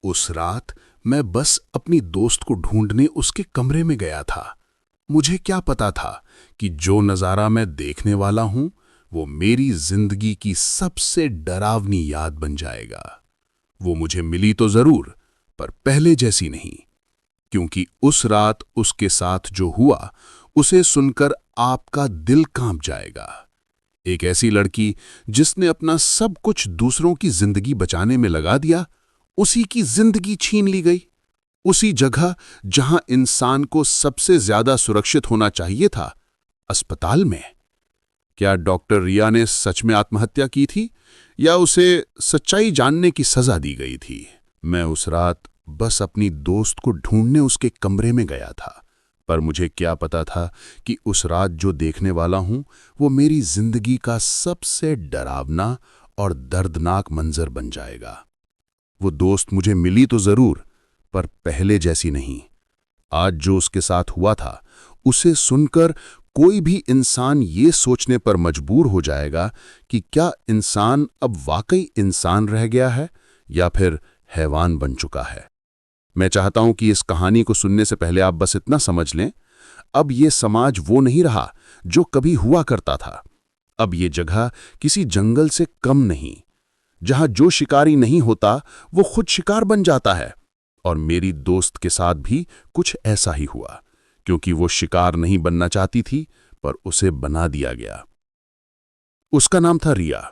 उस रात मैं बस अपनी दोस्त को ढूंढने उसके कमरे में गया था। मुझे क्या पता था कि जो नज़ारा मैं देखने वाला हूं वो मेरी जिंदगी की सबसे डरावनी याद बन जाएगा। वो मुझे मिली तो जरूर, पर पहले जैसी नहीं, क्योंकि उस रात उसके साथ जो हुआ उसे सुनकर आपका दिल कांप जाएगा। एक ऐसी लड़की जिसने अपना सब कुछ दूसरों की जिंदगी बचाने में लगा दिया, उसी की जिंदगी छीन ली गई। उसी जगह जहां इंसान को सबसे ज्यादा सुरक्षित होना चाहिए था, अस्पताल में। क्या डॉक्टर रिया ने सच में आत्महत्या की थी या उसे सच्चाई जानने की सजा दी गई थी? मैं उस रात बस अपनी दोस्त को ढूंढने उसके कमरे में गया था, पर मुझे क्या पता था कि उस रात जो देखने वाला हूं वो मेरी जिंदगी का सबसे डरावना और दर्दनाक मंजर बन जाएगा। वो दोस्त मुझे मिली तो जरूर, पर पहले जैसी नहीं। आज जो उसके साथ हुआ था उसे सुनकर कोई भी इंसान ये सोचने पर मजबूर हो जाएगा कि क्या इंसान अब वाकई इंसान रह गया है या फिर हैवान बन चुका है। मैं चाहता हूं कि इस कहानी को सुनने से पहले आप बस इतना समझ लें, अब ये समाज वो नहीं रहा जो कभी हुआ करता था। अब ये जगह किसी जंगल से कम नहीं, जहां जो शिकारी नहीं होता वो खुद शिकार बन जाता है। और मेरी दोस्त के साथ भी कुछ ऐसा ही हुआ, क्योंकि वो शिकार नहीं बनना चाहती थी, पर उसे बना दिया गया। उसका नाम था रिया।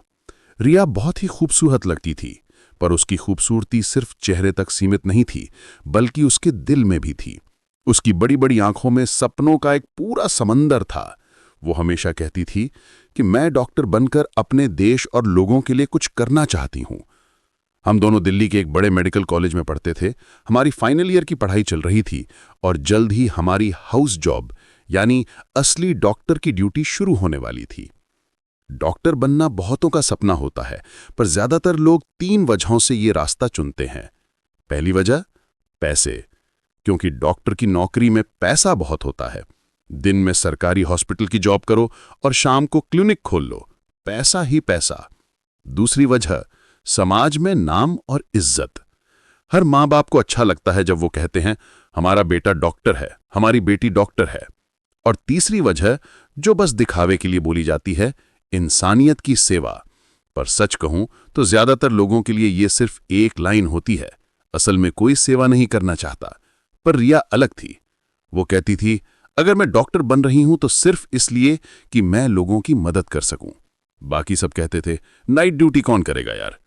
रिया बहुत ही खूबसूरत लगती थी, पर उसकी खूबसूरती सिर्फ चेहरे तक सीमित नहीं थी, बल्कि उसके दिल में भी थी। उसकी बड़ी बड़ी आंखों में सपनों का एक पूरा समंदर था। वो हमेशा कहती थी कि मैं डॉक्टर बनकर अपने देश और लोगों के लिए कुछ करना चाहती हूं। हम दोनों दिल्ली के एक बड़े मेडिकल कॉलेज में पढ़ते थे। हमारी फाइनल ईयर की पढ़ाई चल रही थी और जल्द ही हमारी हाउस जॉब यानी असली डॉक्टर की ड्यूटी शुरू होने वाली थी। डॉक्टर बनना बहुतों का सपना होता है, पर ज्यादातर लोग 3 वजहों से ये रास्ता चुनते हैं। पहली वजह, पैसे, क्योंकि डॉक्टर की नौकरी में पैसा बहुत होता है। दिन में सरकारी हॉस्पिटल की जॉब करो और शाम को क्लिनिक खोल लो, पैसा ही पैसा। दूसरी वजह, समाज में नाम और इज्जत। हर माँ बाप को अच्छा लगता है जब वो कहते हैं हमारा बेटा डॉक्टर है, हमारी बेटी डॉक्टर है। और तीसरी वजह, जो बस दिखावे के लिए बोली जाती है, इंसानियत की सेवा। पर सच कहूं तो ज्यादातर लोगों के लिए यह सिर्फ एक लाइन होती है, असल में कोई सेवा नहीं करना चाहता। पर रिया अलग थी। वो कहती थी अगर मैं डॉक्टर बन रही हूं तो सिर्फ इसलिए कि मैं लोगों की मदद कर सकूं। बाकी सब कहते थे नाइट ड्यूटी कौन करेगा यार।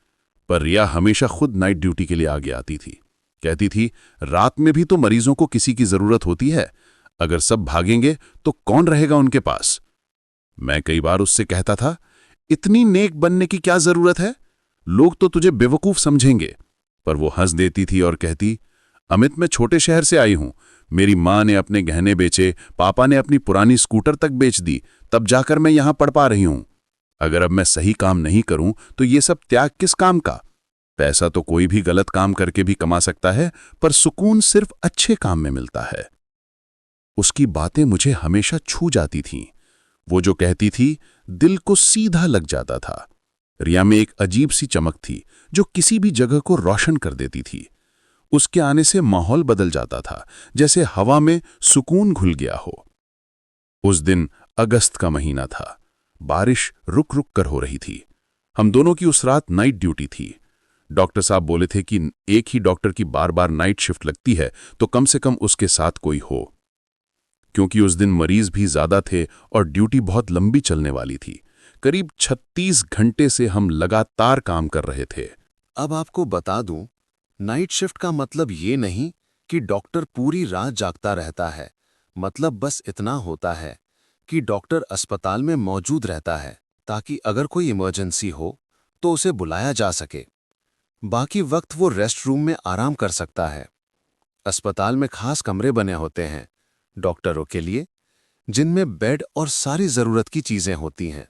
पर रिया हमेशा खुद नाइट ड्यूटी के लिए आगे आती थी। कहती थी रात में भी तो मरीजों को किसी की जरूरत होती है, अगर सब भागेंगे तो कौन रहेगा उनके पास। मैं कई बार उससे कहता था इतनी नेक बनने की क्या जरूरत है, लोग तो तुझे बेवकूफ समझेंगे। पर वो हंस देती थी और कहती अमित, मैं छोटे शहर से आई हूं, मेरी मां ने अपने गहने बेचे, पापा ने अपनी पुरानी स्कूटर तक बेच दी, तब जाकर मैं यहां पढ़ पा रही हूं। अगर अब मैं सही काम नहीं करूं तो ये सब त्याग किस काम का। पैसा तो कोई भी गलत काम करके भी कमा सकता है, पर सुकून सिर्फ अच्छे काम में मिलता है। उसकी बातें मुझे हमेशा छू जाती थीं। वो जो कहती थी दिल को सीधा लग जाता था। रिया में एक अजीब सी चमक थी जो किसी भी जगह को रोशन कर देती थी। उसके आने से माहौल बदल जाता था, जैसे हवा में सुकून घुल गया हो। उस दिन अगस्त का महीना था। बारिश रुक रुक कर हो रही थी। हम दोनों की उस रात नाइट ड्यूटी थी। डॉक्टर साहब बोले थे कि एक ही डॉक्टर की बार बार नाइट शिफ्ट लगती है तो कम से कम उसके साथ कोई हो, क्योंकि उस दिन मरीज भी ज्यादा थे और ड्यूटी बहुत लंबी चलने वाली थी। करीब 36 घंटे से हम लगातार काम कर रहे थे। अब आपको बता दूं, नाइट शिफ्ट का मतलब ये नहीं कि डॉक्टर पूरी रात जागता रहता है। मतलब बस इतना होता है कि डॉक्टर अस्पताल में मौजूद रहता है ताकि अगर कोई इमरजेंसी हो तो उसे बुलाया जा सके। बाकी वक्त वो रेस्ट रूम में आराम कर सकता है। अस्पताल में खास कमरे बने होते हैं डॉक्टरों के लिए, जिनमें बेड और सारी जरूरत की चीजें होती हैं।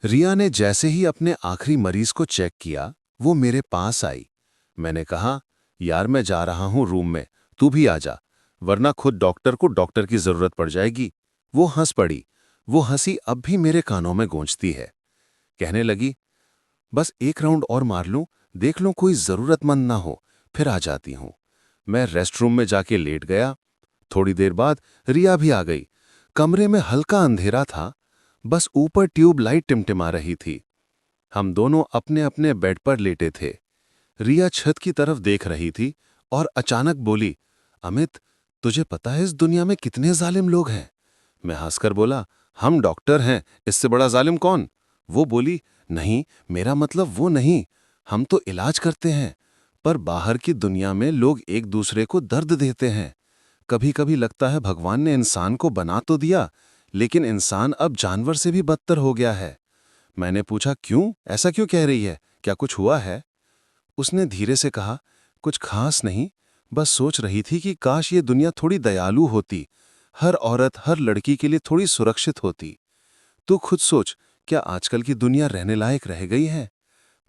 रिया ने जैसे ही अपने आखिरी मरीज को चेक किया, वो मेरे पास आई। मैंने कहा यार मैं जा रहा हूं रूम में, तू भी आ जा, वरना खुद डॉक्टर को डॉक्टर की जरूरत पड़ जाएगी। वो हंस पड़ी। वो हंसी अब भी मेरे कानों में गूंजती है। कहने लगी बस एक राउंड और मार लूं, देख लो कोई जरूरतमंद ना हो, फिर आ जाती हूँ। मैं रेस्टरूम में जाके लेट गया। थोड़ी देर बाद रिया भी आ गई। कमरे में हल्का अंधेरा था, बस ऊपर ट्यूब लाइट टिमटिमा रही थी। हम दोनों अपने अपने बेड पर लेटे थे। रिया छत की तरफ देख रही थी और अचानक बोली, अमित, तुझे पता है इस दुनिया में कितने जालिम लोग हैं? मैं हंसकर बोला, हम डॉक्टर हैं, इससे बड़ा जालिम कौन? वो बोली, नहीं, मेरा मतलब वो नहीं, हम तो इलाज करते हैं, पर बाहर की दुनिया में लोग एक दूसरे को दर्द देते हैं। कभी कभी लगता है भगवान ने इंसान को बना तो दिया, लेकिन इंसान अब जानवर से भी बदतर हो गया है। मैंने पूछा, क्यों, ऐसा क्यों कह रही है, क्या कुछ हुआ है? उसने धीरे से कहा, कुछ खास नहीं, बस सोच रही थी कि काश ये दुनिया थोड़ी दयालु होती, हर औरत, हर लड़की के लिए थोड़ी सुरक्षित होती। तू खुद सोच, क्या आजकल की दुनिया रहने लायक रह गई है?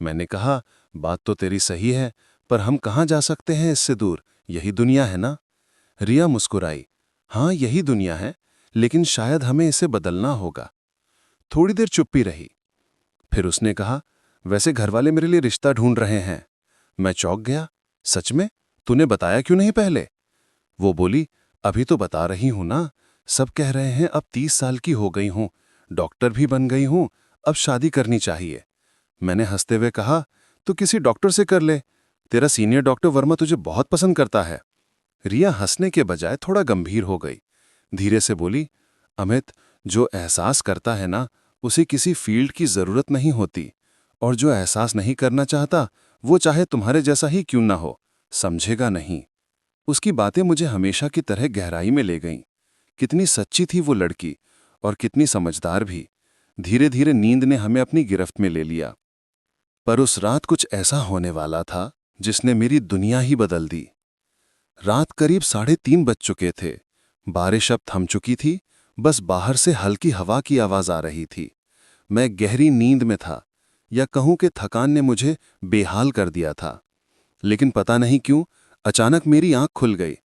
मैंने कहा, बात तो तेरी सही है, पर हम कहाँ जा सकते हैं इससे दूर, यही दुनिया है ना? रिया मुस्कुराई, हाँ यही दुनिया है, लेकिन शायद हमें इसे बदलना होगा। थोड़ी देर चुप्पी रही। फिर उसने कहा, वैसे घरवाले मेरे लिए रिश्ता ढूंढ रहे हैं। मैं चौंक गया, सच में? तूने बताया क्यों नहीं पहले? वो बोली, अभी तो बता रही हूं ना, सब कह रहे हैं अब 30 साल की हो गई हूं, डॉक्टर भी बन गई हूं, अब शादी करनी चाहिए। मैंने हंसते हुए कहा, तो किसी डॉक्टर से कर ले, तेरा सीनियर डॉक्टर वर्मा तुझे बहुत पसंद करता है। रिया हंसने के बजाय थोड़ा गंभीर हो गई। धीरे से बोली, अमित, जो एहसास करता है ना, उसे किसी फील्ड की जरूरत नहीं होती, और जो एहसास नहीं करना चाहता, वो चाहे तुम्हारे जैसा ही क्यों ना हो, समझेगा नहीं। उसकी बातें मुझे हमेशा की तरह गहराई में ले गईं। कितनी सच्ची थी वो लड़की, और कितनी समझदार भी। धीरे धीरे नींद ने हमें अपनी गिरफ्त में ले लिया। पर उस रात कुछ ऐसा होने वाला था जिसने मेरी दुनिया ही बदल दी। रात करीब 3:30 बज चुके थे। बारिश अब थम चुकी थी, बस बाहर से हल्की हवा की आवाज आ रही थी। मैं गहरी नींद में था, या कहूं कि थकान ने मुझे बेहाल कर दिया था। लेकिन पता नहीं क्यों अचानक मेरी आंख खुल गई।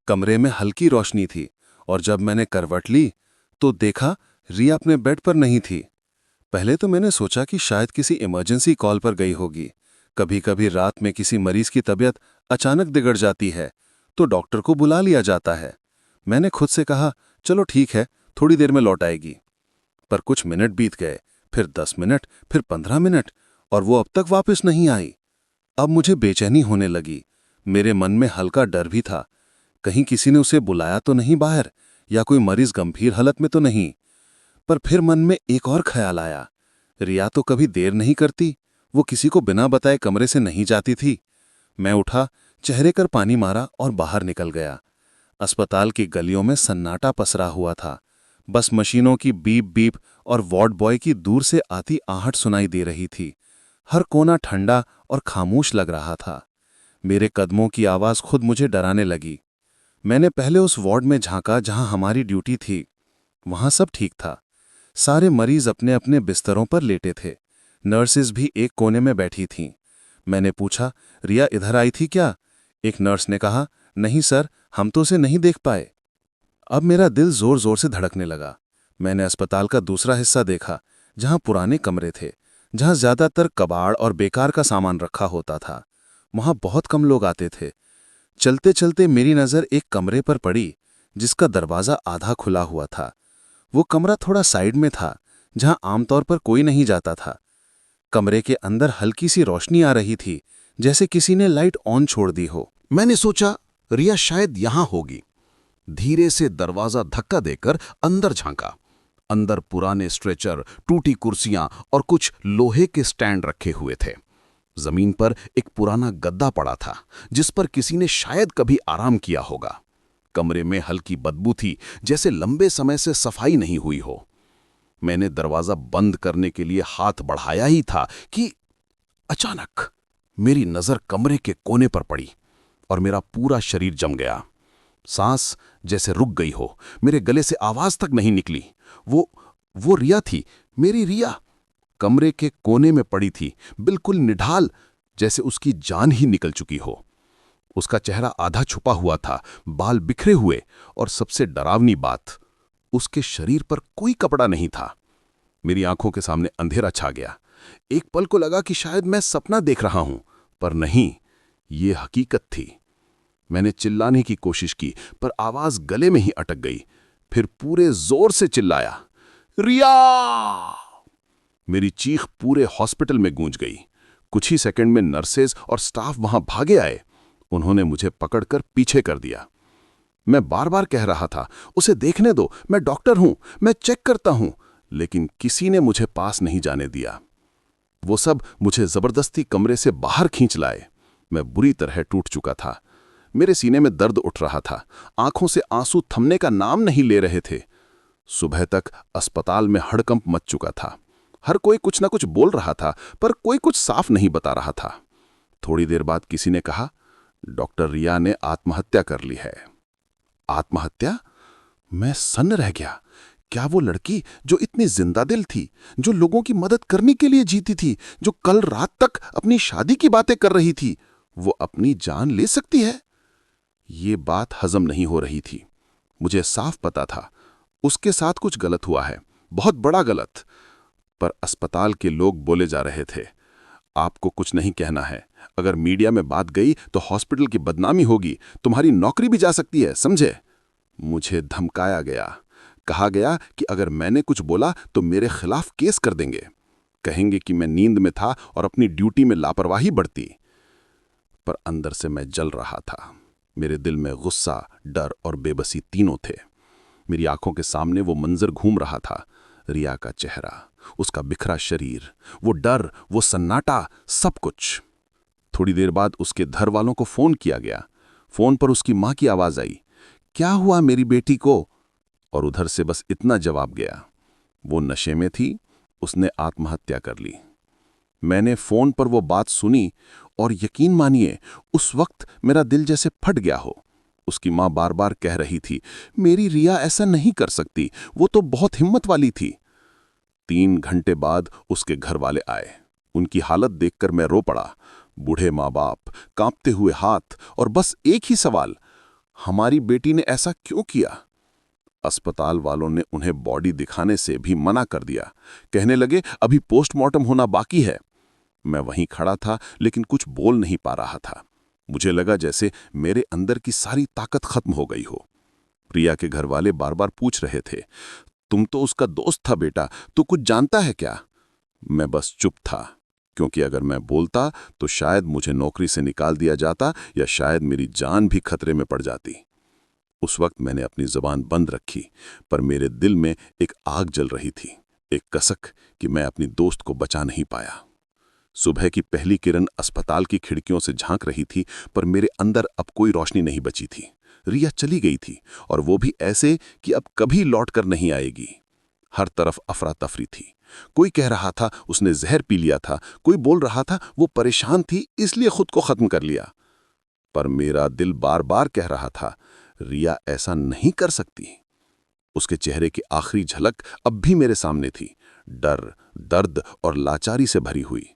कमरे में हल्की रोशनी थी, और जब मैंने करवट ली तो देखा रिया अपने बेड पर नहीं थी। पहले तो मैंने सोचा कि शायद किसी इमरजेंसी कॉल पर गई होगी। कभी कभी रात में किसी मरीज की तबीयत अचानक बिगड़ जाती है, तो डॉक्टर को बुला लिया जाता है। मैंने खुद से कहा, चलो ठीक है, थोड़ी देर में लौट आएगी। पर कुछ मिनट बीत गए, फिर 10 मिनट, फिर 15 मिनट, और वो अब तक वापस नहीं आई। अब मुझे बेचैनी होने लगी। मेरे मन में हल्का डर भी था, कहीं किसी ने उसे बुलाया तो नहीं बाहर, या कोई मरीज गंभीर हालत में तो नहीं। पर फिर मन में एक और ख्याल आया, रिया तो कभी देर नहीं करती, वो किसी को बिना बताए कमरे से नहीं जाती थी। मैं उठा, चेहरे पर पानी मारा और बाहर निकल गया। अस्पताल की गलियों में सन्नाटा पसरा हुआ था। बस मशीनों की बीप बीप और वार्ड बॉय की दूर से आती आहट सुनाई दे रही थी। हर कोना ठंडा और खामोश लग रहा था। मेरे कदमों की आवाज खुद मुझे डराने लगी। मैंने पहले उस वार्ड में झांका जहां हमारी ड्यूटी थी। वहां सब ठीक था। सारे मरीज अपने अपने बिस्तरों पर लेटे थे। नर्सेज भी एक कोने में बैठी थीं। मैंने पूछा, रिया इधर आई थी क्या? एक नर्स ने कहा, नहीं सर, हम तो उसे नहीं देख पाए। अब मेरा दिल जोर जोर से धड़कने लगा। मैंने अस्पताल का दूसरा हिस्सा देखा, जहां पुराने कमरे थे, जहां ज्यादातर कबाड़ और बेकार का सामान रखा होता था। वहां बहुत कम लोग आते थे। चलते चलते मेरी नजर एक कमरे पर पड़ी, जिसका दरवाजा आधा खुला हुआ था। वो कमरा थोड़ा साइड में था, जहां आमतौर पर कोई नहीं जाता था। कमरे के अंदर हल्की सी रोशनी आ रही थी, जैसे किसी ने लाइट ऑन छोड़ दी हो। मैंने सोचा रिया शायद यहां होगी। धीरे से दरवाजा धक्का देकर अंदर झांका। अंदर पुराने स्ट्रेचर, टूटी कुर्सियां और कुछ लोहे के स्टैंड रखे हुए थे। जमीन पर एक पुराना गद्दा पड़ा था, जिस पर किसी ने शायद कभी आराम किया होगा। कमरे में हल्की बदबू थी, जैसे लंबे समय से सफाई नहीं हुई हो। मैंने दरवाजा बंद करने के लिए हाथ बढ़ाया ही था कि अचानक मेरी नजर कमरे के कोने पर पड़ी और मेरा पूरा शरीर जम गया। सांस जैसे रुक गई हो, मेरे गले से आवाज तक नहीं निकली। वो रिया थी, मेरी रिया। कमरे के कोने में पड़ी थी, बिल्कुल निढाल, जैसे उसकी जान ही निकल चुकी हो। उसका चेहरा आधा छुपा हुआ था, बाल बिखरे हुए, और सबसे डरावनी बात, उसके शरीर पर कोई कपड़ा नहीं था। मेरी आंखों के सामने अंधेरा छा गया। एक पल को लगा कि शायद मैं सपना देख रहा हूं, पर नहीं, ये हकीकत थी। मैंने चिल्लाने की कोशिश की, पर आवाज गले में ही अटक गई। फिर पूरे जोर से चिल्लाया, रिया! मेरी चीख पूरे हॉस्पिटल में गूंज गई। कुछ ही सेकंड में नर्सेज और स्टाफ वहां भागे आए। उन्होंने मुझे पकड़कर पीछे कर दिया। मैं बार बार कह रहा था, उसे देखने दो, मैं डॉक्टर हूं, मैं चेक करता हूं, लेकिन किसी ने मुझे पास नहीं जाने दिया। वो सब मुझे जबरदस्ती कमरे से बाहर खींच लाए। मैं बुरी तरह टूट चुका था। मेरे सीने में दर्द उठ रहा था। आंखों से आंसू थमने का नाम नहीं ले रहे थे। सुबह तक अस्पताल में हड़कंप मच चुका था। हर कोई कुछ ना कुछ बोल रहा था, पर कोई कुछ साफ नहीं बता रहा था। थोड़ी देर बाद किसी ने कहा, डॉक्टर रिया ने आत्महत्या कर ली है। आत्महत्या? मैं सन्न रह गया। क्या वो लड़की जो इतनी जिंदा दिल थी, जो लोगों की मदद करने के लिए जीती थी, जो कल रात तक अपनी शादी की बातें कर रही थी, वो अपनी जान ले सकती है? ये बात हजम नहीं हो रही थी। मुझे साफ पता था उसके साथ कुछ गलत हुआ है, बहुत बड़ा गलत। पर अस्पताल के लोग बोले जा रहे थे, आपको कुछ नहीं कहना है। अगर मीडिया में बात गई तो हॉस्पिटल की बदनामी होगी, तुम्हारी नौकरी भी जा सकती है, समझे? मुझे धमकाया गया। कहा गया कि अगर मैंने कुछ बोला तो मेरे खिलाफ केस कर देंगे। कहेंगे कि मैं नींद में था और अपनी ड्यूटी में लापरवाही बरती। पर अंदर से मैं जल रहा था। मेरे दिल में गुस्सा, डर और बेबसी तीनों थे। मेरी आंखों के सामने वो मंजर घूम रहा था। रिया का चेहरा, उसका बिखरा शरीर, वो डर, वो सन्नाटा, सब कुछ। थोड़ी देर बाद उसके घर वालों को फोन किया गया। फोन पर उसकी मां की आवाज आई, क्या हुआ मेरी बेटी को? और उधर से बस इतना जवाब गया, वो नशे में थी, उसने आत्महत्या कर ली। मैंने फोन पर वो बात सुनी और यकीन मानिए, उस वक्त मेरा दिल जैसे फट गया हो। उसकी मां बार बार कह रही थी, मेरी रिया ऐसा नहीं कर सकती, वो तो बहुत हिम्मत वाली थी। 3 घंटे बाद उसके घर वाले आए। उनकी हालत देखकर मैं रो पड़ा। बूढ़े माँ बाप, कांपते हुए हाथ, और बस एक ही सवाल, हमारी बेटी ने ऐसा क्यों किया? अस्पताल वालों ने उन्हें बॉडी दिखाने से भी मना कर दिया। कहने लगे, अभी पोस्टमार्टम होना बाकी है। मैं वहीं खड़ा था, लेकिन कुछ बोल नहीं पा रहा था। मुझे लगा जैसे मेरे अंदर की सारी ताकत खत्म हो गई हो। प्रिया के घर वाले बार बार पूछ रहे थे, तुम तो उसका दोस्त था बेटा, तू कुछ जानता है क्या? मैं बस चुप था, क्योंकि अगर मैं बोलता तो शायद मुझे नौकरी से निकाल दिया जाता, या शायद मेरी जान भी खतरे में पड़ जाती। उस वक्त मैंने अपनी जुबान बंद रखी, पर मेरे दिल में एक आग जल रही थी, एक कसक कि मैं अपनी दोस्त को बचा नहीं पाया। सुबह की पहली किरण अस्पताल की खिड़कियों से झांक रही थी, पर मेरे अंदर अब कोई रोशनी नहीं बची थी। रिया चली गई थी, और वो भी ऐसे कि अब कभी लौट कर नहीं आएगी। हर तरफ अफरा तफरी थी। कोई कह रहा था उसने जहर पी लिया था, कोई बोल रहा था वो परेशान थी इसलिए खुद को खत्म कर लिया। पर मेरा दिल बार बार कह रहा था, रिया ऐसा नहीं कर सकती। उसके चेहरे की आखिरी झलक अब भी मेरे सामने थी, डर, दर्द और लाचारी से भरी हुई।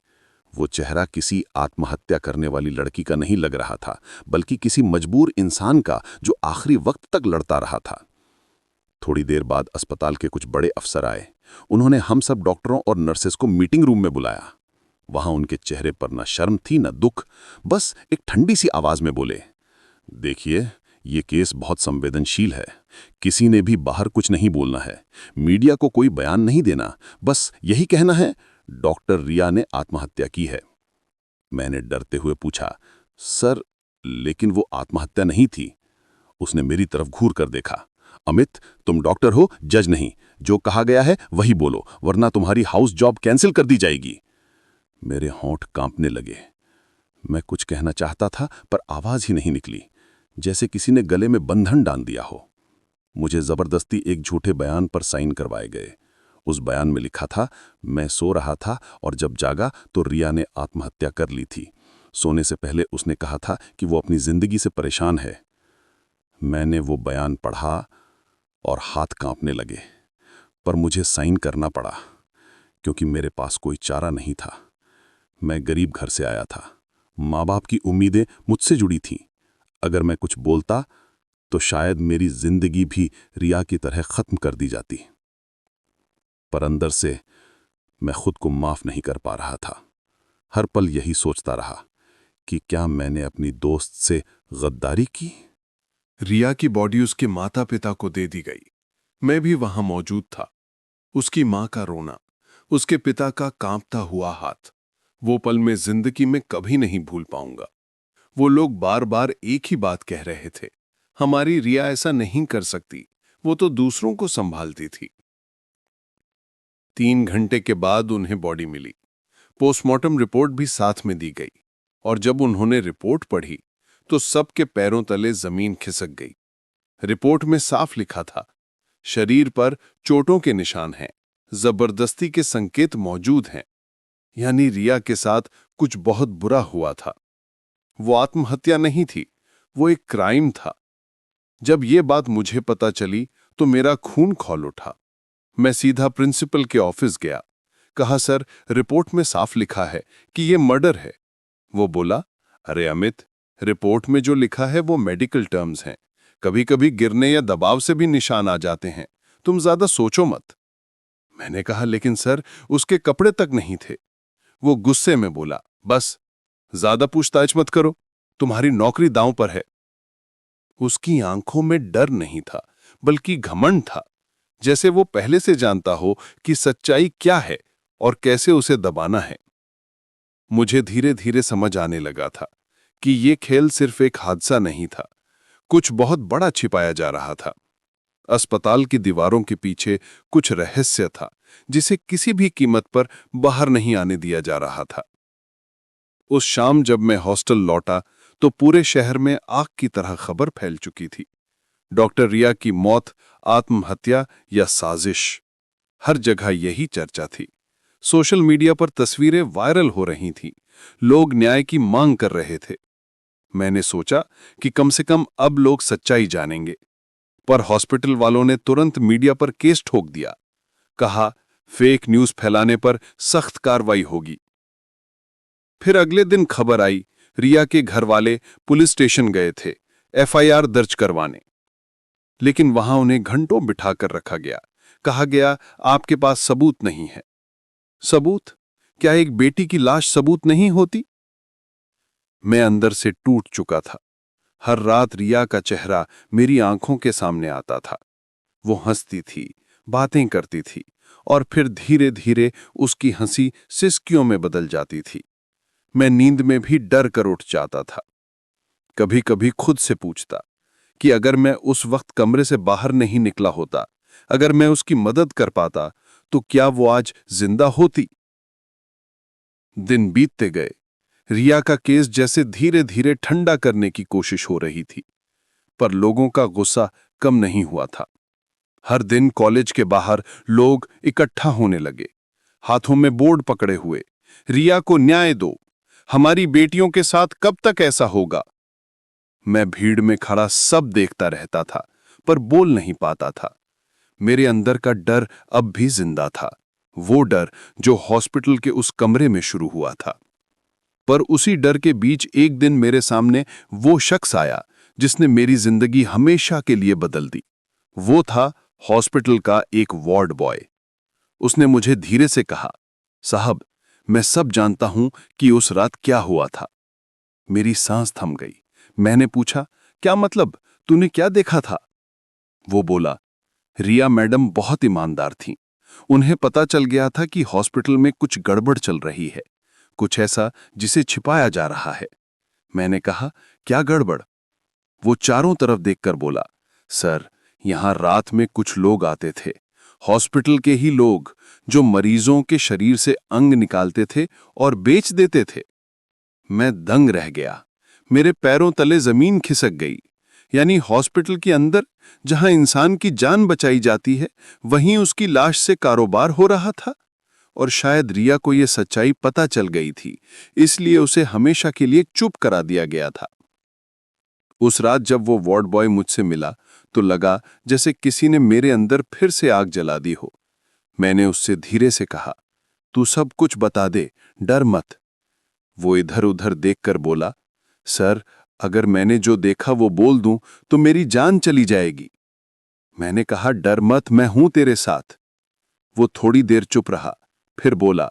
वो चेहरा किसी आत्महत्या करने वाली लड़की का नहीं लग रहा था, बल्कि किसी मजबूर इंसान का जो आखिरी वक्त तक लड़ता रहा था। थोड़ी देर बाद अस्पताल के कुछ बड़े अफसर आए। उन्होंने हम सब डॉक्टरों और नर्सेस को मीटिंग रूम में बुलाया। वहां उनके चेहरे पर न शर्म थी न दुख, बस एक ठंडी सी आवाज में बोले, देखिए, ये केस बहुत संवेदनशील है। किसी ने भी बाहर कुछ नहीं बोलना है, मीडिया को कोई बयान नहीं देना, बस यही कहना है, डॉक्टर रिया ने आत्महत्या की है। मैंने डरते हुए पूछा, सर, लेकिन वो आत्महत्या नहीं थी। उसने मेरी तरफ घूर कर देखा, अमित, तुम डॉक्टर हो, जज नहीं। जो कहा गया है वही बोलो, वरना तुम्हारी हाउस जॉब कैंसिल कर दी जाएगी। मेरे होंठ कांपने लगे। मैं कुछ कहना चाहता था, पर आवाज ही नहीं निकली, जैसे किसी ने गले में बंधन डाल दिया हो। मुझे जबरदस्ती एक झूठे बयान पर साइन करवाए गए। उस बयान में लिखा था, मैं सो रहा था और जब जागा तो रिया ने आत्महत्या कर ली थी। सोने से पहले उसने कहा था कि वो अपनी जिंदगी से परेशान है। मैंने वो बयान पढ़ा और हाथ कांपने लगे, पर मुझे साइन करना पड़ा, क्योंकि मेरे पास कोई चारा नहीं था। मैं गरीब घर से आया था, माँ बाप की उम्मीदें मुझसे जुड़ी थीं। अगर मैं कुछ बोलता तो शायद मेरी जिंदगी भी रिया की तरह खत्म कर दी जाती। पर अंदर से मैं खुद को माफ नहीं कर पा रहा था। हर पल यही सोचता रहा कि क्या मैंने अपनी दोस्त से गद्दारी की? रिया की बॉडी उसके माता पिता को दे दी गई। मैं भी वहां मौजूद था। उसकी मां का रोना, उसके पिता का कांपता हुआ हाथ, वो पल मैं जिंदगी में कभी नहीं भूल पाऊंगा। वो लोग बार बार एक ही बात कह रहे थे, हमारी रिया ऐसा नहीं कर सकती, वो तो दूसरों को संभालती थी। 3 घंटे के बाद उन्हें बॉडी मिली। पोस्टमार्टम रिपोर्ट भी साथ में दी गई और जब उन्होंने रिपोर्ट पढ़ी तो सबके पैरों तले जमीन खिसक गई। रिपोर्ट में साफ लिखा था, शरीर पर चोटों के निशान हैं, जबरदस्ती के संकेत मौजूद हैं। यानी रिया के साथ कुछ बहुत बुरा हुआ था। वो आत्महत्या नहीं थी, वो एक क्राइम था। जब ये बात मुझे पता चली तो मेरा खून खौल उठा। मैं सीधा प्रिंसिपल के ऑफिस गया। कहा, सर, रिपोर्ट में साफ लिखा है कि ये मर्डर है। वो बोला, अरे अमित, रिपोर्ट में जो लिखा है वो मेडिकल टर्म्स हैं। कभी कभी गिरने या दबाव से भी निशान आ जाते हैं, तुम ज्यादा सोचो मत। मैंने कहा, लेकिन सर, उसके कपड़े तक नहीं थे। वो गुस्से में बोला, बस ज्यादा पूछताछ मत करो, तुम्हारी नौकरी दांव पर है। उसकी आंखों में डर नहीं था, बल्कि घमंड था, जैसे वो पहले से जानता हो कि सच्चाई क्या है और कैसे उसे दबाना है। मुझे धीरे धीरे समझ आने लगा था कि ये खेल सिर्फ एक हादसा नहीं था, कुछ बहुत बड़ा छिपाया जा रहा था। अस्पताल की दीवारों के पीछे कुछ रहस्य था, जिसे किसी भी कीमत पर बाहर नहीं आने दिया जा रहा था। उस शाम जब मैं हॉस्टल लौटा तो पूरे शहर में आग की तरह खबर फैल चुकी थी। डॉक्टर रिया की मौत आत्महत्या या साजिश, हर जगह यही चर्चा थी। सोशल मीडिया पर तस्वीरें वायरल हो रही थीं, लोग न्याय की मांग कर रहे थे। मैंने सोचा कि कम से कम अब लोग सच्चाई जानेंगे, पर हॉस्पिटल वालों ने तुरंत मीडिया पर केस ठोक दिया। कहा, फेक न्यूज फैलाने पर सख्त कार्रवाई होगी। फिर अगले दिन खबर आई, रिया के घर वाले पुलिस स्टेशन गए थे एफआईआर दर्ज करवाने, लेकिन वहां उन्हें घंटों बिठाकर रखा गया। कहा गया, आपके पास सबूत नहीं है। सबूत? क्या एक बेटी की लाश सबूत नहीं होती? मैं अंदर से टूट चुका था। हर रात रिया का चेहरा मेरी आंखों के सामने आता था। वो हंसती थी, बातें करती थी, और फिर धीरे धीरे उसकी हंसी सिसकियों में बदल जाती थी। मैं नींद में भी डर कर उठ जाता था। कभी कभी खुद से पूछता कि अगर मैं उस वक्त कमरे से बाहर नहीं निकला होता, अगर मैं उसकी मदद कर पाता, तो क्या वो आज जिंदा होती? दिन बीतते गए। रिया का केस जैसे धीरे धीरे ठंडा करने की कोशिश हो रही थी, पर लोगों का गुस्सा कम नहीं हुआ था। हर दिन कॉलेज के बाहर लोग इकट्ठा होने लगे, हाथों में बोर्ड पकड़े हुए, रिया को न्याय दो, हमारी बेटियों के साथ कब तक ऐसा होगा। मैं भीड़ में खड़ा सब देखता रहता था, पर बोल नहीं पाता था। मेरे अंदर का डर अब भी जिंदा था, वो डर जो हॉस्पिटल के उस कमरे में शुरू हुआ था। पर उसी डर के बीच एक दिन मेरे सामने वो शख्स आया जिसने मेरी जिंदगी हमेशा के लिए बदल दी। वो था हॉस्पिटल का एक वार्ड बॉय। उसने मुझे धीरे से कहा, साहब, मैं सब जानता हूं कि उस रात क्या हुआ था। मेरी सांस थम गई। मैंने पूछा, क्या मतलब, तूने क्या देखा था? वो बोला, रिया मैडम बहुत ईमानदार थीं। उन्हें पता चल गया था कि हॉस्पिटल में कुछ गड़बड़ चल रही है, कुछ ऐसा जिसे छिपाया जा रहा है। मैंने कहा, क्या गड़बड़? वो चारों तरफ देखकर बोला, सर, यहां रात में कुछ लोग आते थे, हॉस्पिटल के ही लोग, जो मरीजों के शरीर से अंग निकालते थे और बेच देते थे। मैं दंग रह गया, मेरे पैरों तले जमीन खिसक गई। यानी हॉस्पिटल के अंदर जहां इंसान की जान बचाई जाती है, वहीं उसकी लाश से कारोबार हो रहा था। और शायद रिया को यह सच्चाई पता चल गई थी, इसलिए उसे हमेशा के लिए चुप करा दिया गया था। उस रात जब वो वार्ड बॉय मुझसे मिला तो लगा जैसे किसी ने मेरे अंदर फिर से आग जला दी हो। मैंने उससे धीरे से कहा, तू सब कुछ बता दे, डर मत। वो इधर उधर देखकर बोला, सर, अगर मैंने जो देखा वो बोल दूं तो मेरी जान चली जाएगी। मैंने कहा, डर मत, मैं हूं तेरे साथ। वो थोड़ी देर चुप रहा, फिर बोला,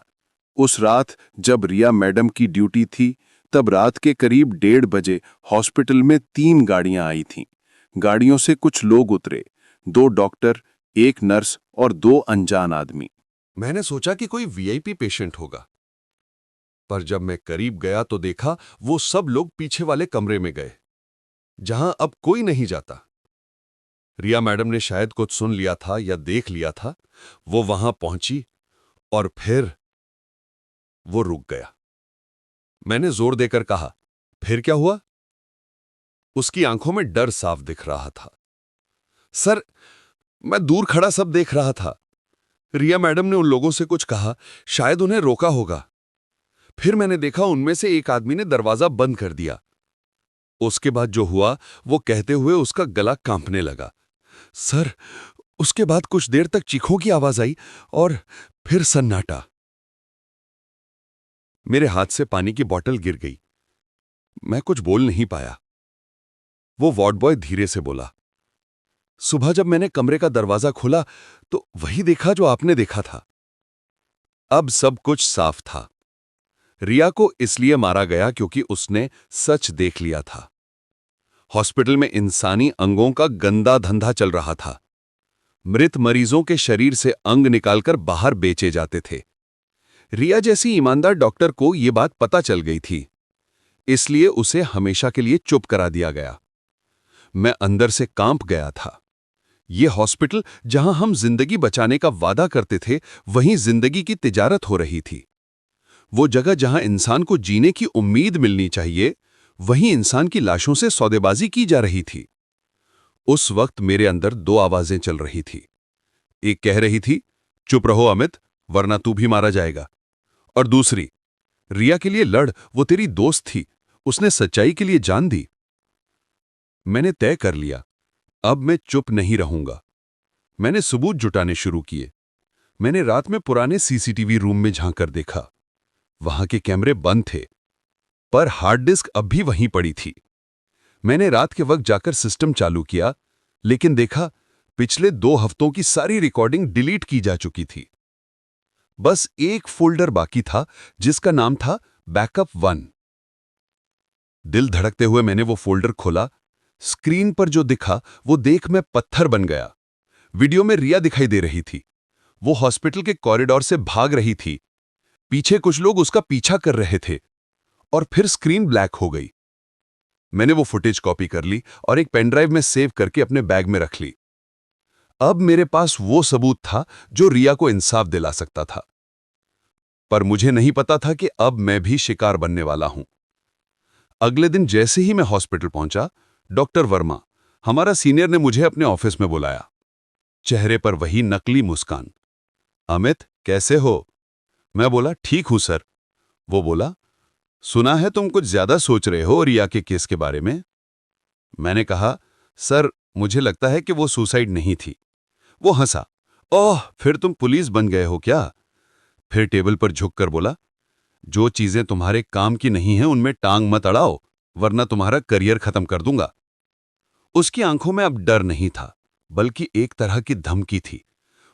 उस रात जब रिया मैडम की ड्यूटी थी तब रात के करीब 1:30 बजे हॉस्पिटल में 3 गाड़ियां आई थीं। गाड़ियों से कुछ लोग उतरे, 2 डॉक्टर, 1 नर्स और 2 अनजान आदमी। मैंने सोचा कि कोई वीआईपी पेशेंट होगा, पर जब मैं करीब गया तो देखा वो सब लोग पीछे वाले कमरे में गए, जहां अब कोई नहीं जाता। रिया मैडम ने शायद कुछ सुन लिया था या देख लिया था। वो वहां पहुंची और फिर वो रुक गया। मैंने जोर देकर कहा, फिर क्या हुआ? उसकी आंखों में डर साफ दिख रहा था। सर, मैं दूर खड़ा सब देख रहा था। रिया मैडम ने उन लोगों से कुछ कहा, शायद उन्हें रोका होगा। फिर मैंने देखा उनमें से एक आदमी ने दरवाजा बंद कर दिया। उसके बाद जो हुआ वो कहते हुए उसका गला कांपने लगा। सर, उसके बाद कुछ देर तक चीखों की आवाज आई और फिर सन्नाटा। मेरे हाथ से पानी की बोतल गिर गई। मैं कुछ बोल नहीं पाया। वो वार्ड बॉय धीरे से बोला, सुबह जब मैंने कमरे का दरवाजा खोला तो वही देखा जो आपने देखा था। अब सब कुछ साफ था। रिया को इसलिए मारा गया क्योंकि उसने सच देख लिया था। हॉस्पिटल में इंसानी अंगों का गंदा धंधा चल रहा था। मृत मरीजों के शरीर से अंग निकालकर बाहर बेचे जाते थे। रिया जैसी ईमानदार डॉक्टर को यह बात पता चल गई थी, इसलिए उसे हमेशा के लिए चुप करा दिया गया। मैं अंदर से कांप गया था। यह हॉस्पिटल जहां हम जिंदगी बचाने का वादा करते थे, वहीं जिंदगी की तिजारत हो रही थी। वो जगह जहां इंसान को जीने की उम्मीद मिलनी चाहिए, वहीं इंसान की लाशों से सौदेबाजी की जा रही थी। उस वक्त मेरे अंदर 2 आवाजें चल रही थी। एक कह रही थी, चुप रहो अमित, वरना तू भी मारा जाएगा। और दूसरी, रिया के लिए लड़, वो तेरी दोस्त थी, उसने सच्चाई के लिए जान दी। मैंने तय कर लिया, अब मैं चुप नहीं रहूंगा। मैंने सबूत जुटाने शुरू किए। मैंने रात में पुराने सीसीटीवी रूम में झांककर देखा। वहां के कैमरे बंद थे, पर हार्ड डिस्क अब भी वहीं पड़ी थी। मैंने रात के वक्त जाकर सिस्टम चालू किया, लेकिन देखा पिछले 2 हफ्तों की सारी रिकॉर्डिंग डिलीट की जा चुकी थी। बस एक फोल्डर बाकी था जिसका नाम था बैकअप 1। दिल धड़कते हुए मैंने वो फोल्डर खोला। स्क्रीन पर जो दिखा वो देख मैं पत्थर बन गया। वीडियो में रिया दिखाई दे रही थी। वो हॉस्पिटल के कॉरिडोर से भाग रही थी। पीछे कुछ लोग उसका पीछा कर रहे थे और फिर स्क्रीन ब्लैक हो गई। मैंने वो फुटेज कॉपी कर ली और एक पेनड्राइव में सेव करके अपने बैग में रख ली। अब मेरे पास वो सबूत था जो रिया को इंसाफ दिला सकता था। पर मुझे नहीं पता था कि अब मैं भी शिकार बनने वाला हूं। अगले दिन जैसे ही मैं हॉस्पिटल पहुंचा, डॉक्टर वर्मा, हमारा सीनियर, ने मुझे अपने ऑफिस में बुलाया। चेहरे पर वही नकली मुस्कान। अमित, कैसे हो? मैं बोला, ठीक हूं सर। वो बोला, सुना है तुम कुछ ज्यादा सोच रहे हो रिया के केस के बारे में। मैंने कहा, सर, मुझे लगता है कि वो सुसाइड नहीं थी। वो हंसा, ओह, फिर तुम पुलिस बन गए हो क्या? फिर टेबल पर झुककर बोला, जो चीजें तुम्हारे काम की नहीं हैं उनमें टांग मत अड़ाओ, वरना तुम्हारा करियर खत्म कर दूंगा। उसकी आंखों में अब डर नहीं था, बल्कि एक तरह की धमकी थी।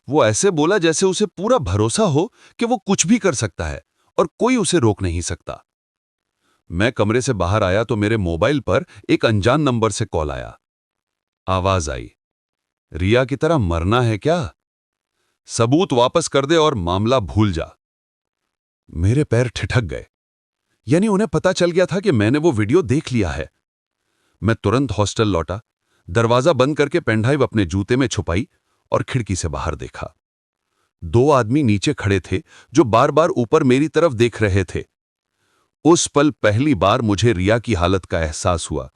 वो ऐसे बोला जैसे उसे पूरा भरोसा हो कि वो कुछ भी कर सकता है और कोई उसे रोक नहीं सकता। मैं कमरे से बाहर आया तो मेरे मोबाइल पर एक अनजान नंबर से कॉल आया। आवाज आई, रिया की तरह मरना है क्या? सबूत वापस कर दे और मामला भूल जा। मेरे पैर ठिठक गए। यानी उन्हें पता चल गया था कि मैंने वो वीडियो देख लिया है। मैं तुरंत हॉस्टल लौटा, दरवाजा बंद करके पेनड्राइव अपने जूते में छुपाई और खिड़की से बाहर देखा। 2 आदमी नीचे खड़े थे जो बार बार ऊपर मेरी तरफ देख रहे थे। उस पल पहली बार मुझे रिया की हालत का एहसास हुआ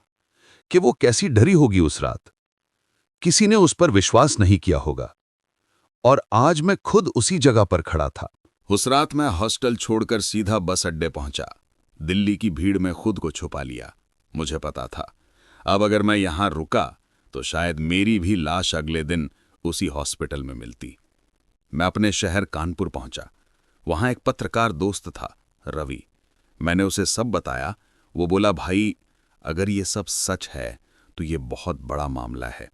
कि वो कैसी डरी होगी उस रात। किसी ने उस पर विश्वास नहीं किया होगा। और आज मैं खुद उसी जगह पर खड़ा था। उस रात मैं हॉस्टल छोड़कर सीधा बस अड्डे पहुंचा। दिल्ली की भीड़ में खुद को छुपा लिया। मुझे पता था, अब अगर मैं यहां रुका तो शायद मेरी भी लाश अगले दिन उसी हॉस्पिटल में मिलती। मैं अपने शहर कानपुर पहुंचा। वहां एक पत्रकार दोस्त था, रवि। मैंने उसे सब बताया। वो बोला, भाई, अगर ये सब सच है तो ये बहुत बड़ा मामला है,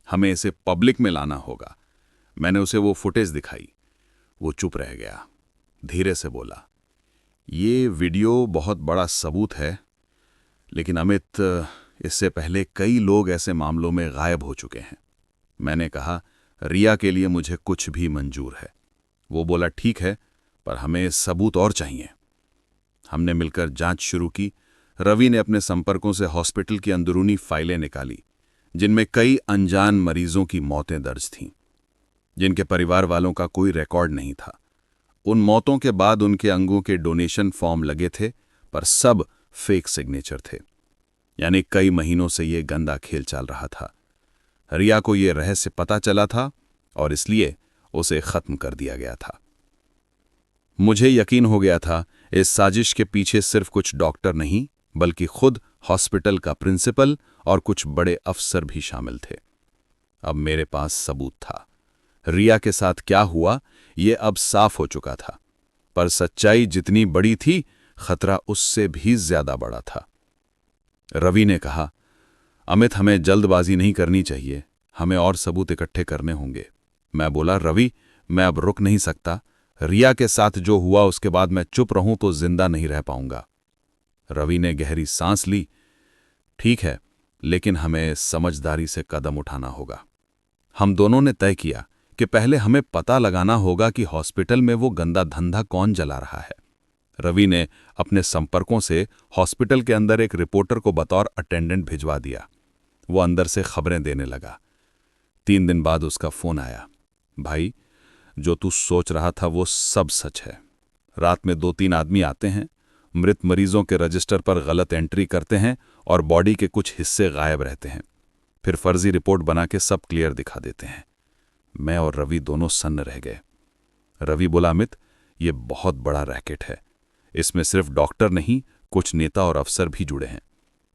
हमें इसे पब्लिक में लाना होगा। मैंने उसे वो फुटेज दिखाई। वो चुप रह गया। धीरे से बोला, ये वीडियो बहुत बड़ा सबूत है, लेकिन अमित, इससे पहले कई लोग ऐसे मामलों में गायब हो चुके हैं। मैंने कहा, रिया के लिए मुझे कुछ भी मंजूर है। वो बोला, ठीक है, पर हमें सबूत और चाहिए। हमने मिलकर जांच शुरू की। रवि ने अपने संपर्कों से हॉस्पिटल की अंदरूनी फाइलें निकाली, जिनमें कई अनजान मरीजों की मौतें दर्ज थीं, जिनके परिवार वालों का कोई रिकॉर्ड नहीं था। उन मौतों के बाद उनके अंगों के डोनेशन फॉर्म लगे थे, पर सब फेक सिग्नेचर थे। यानी कई महीनों से ये गंदा खेल चल रहा था। रिया को ये रहस्य पता चला था और इसलिए उसे खत्म कर दिया गया था। मुझे यकीन हो गया था इस साजिश के पीछे सिर्फ कुछ डॉक्टर नहीं, बल्कि खुद हॉस्पिटल का प्रिंसिपल और कुछ बड़े अफसर भी शामिल थे। अब मेरे पास सबूत था। रिया के साथ क्या हुआ ये अब साफ हो चुका था, पर सच्चाई जितनी बड़ी थी, खतरा उससे भी ज्यादा बड़ा था। रवि ने कहा, अमित, हमें जल्दबाजी नहीं करनी चाहिए, हमें और सबूत इकट्ठे करने होंगे। मैं बोला, रवि, मैं अब रुक नहीं सकता। रिया के साथ जो हुआ उसके बाद मैं चुप रहूं तो जिंदा नहीं रह पाऊंगा। रवि ने गहरी सांस ली। ठीक है, लेकिन हमें समझदारी से कदम उठाना होगा। हम दोनों ने तय किया कि पहले हमें पता लगाना होगा कि हॉस्पिटल में वो गंदा धंधा कौन चला रहा है। रवि ने अपने संपर्कों से हॉस्पिटल के अंदर एक रिपोर्टर को बतौर अटेंडेंट भिजवा दिया। वो अंदर से खबरें देने लगा। 3 दिन बाद उसका फोन आया, भाई, जो तू सोच रहा था वो सब सच है। रात में 2-3 आदमी आते हैं, मृत मरीजों के रजिस्टर पर गलत एंट्री करते हैं और बॉडी के कुछ हिस्से गायब रहते हैं। फिर फर्जी रिपोर्ट बना के सब क्लियर दिखा देते हैं। मैं और रवि दोनों सन्न रह गए। रवि बोला, अमित, ये बहुत बड़ा रैकेट है। इसमें सिर्फ डॉक्टर नहीं, कुछ नेता और अफसर भी जुड़े हैं।